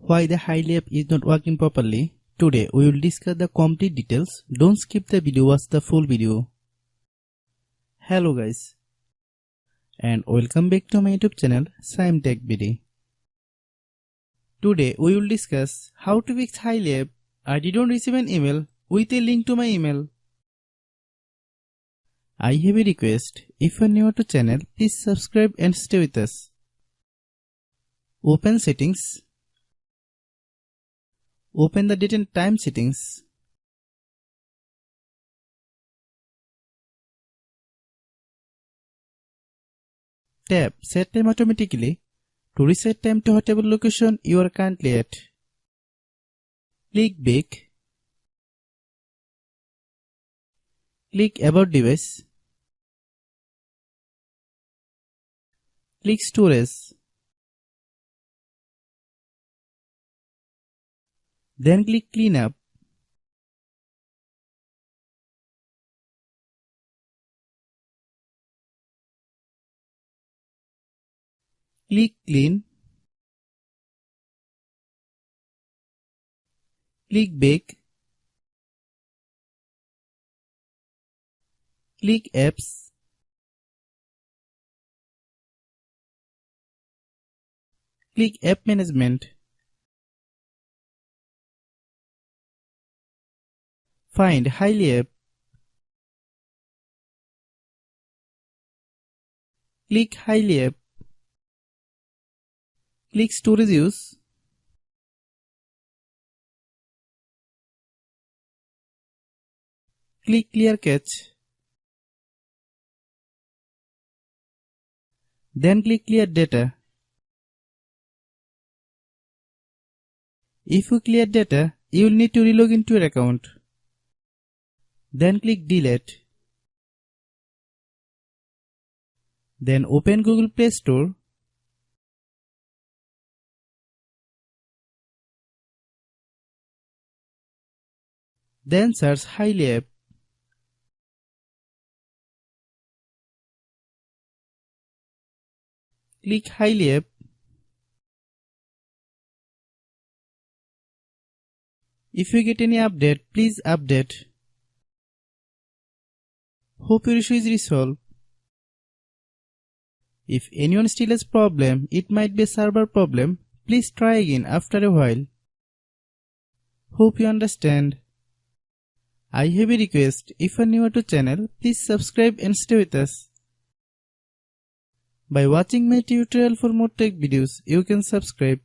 Why the Hily app is not working properly? Today we will discuss the complete details. Don't skip the video, watch the full video. Hello guys, and welcome back to my YouTube channel Shaem Tech BD. Today we will discuss how to fix Hily app. I didn't receive an email with a link to my email. I have a request. If you are new to channel, please subscribe and stay with us. Open settings. Open the date and time settings. Tap Set Time Automatically to reset time to whatever location you are currently at. Click Back. Click About Device. Click Storage. Then click Cleanup. Click Clean. Click Back. Click Apps. Click App Management. Find Hily app. Click Hily app. Click Storage Use. Click Clear Cache. Then click Clear Data. If you clear data, you will need to relog into your account. Then click Delete. Then open Google Play Store. Then search Hily app. Click Hily app. If you get any update, please update. Hope your issue is resolved. If anyone still has problem, it might be a server problem. Please try again after a while. Hope you understand. I have a request. If you are new to channel, please subscribe and stay with us. By watching my tutorial for more tech videos, you can subscribe.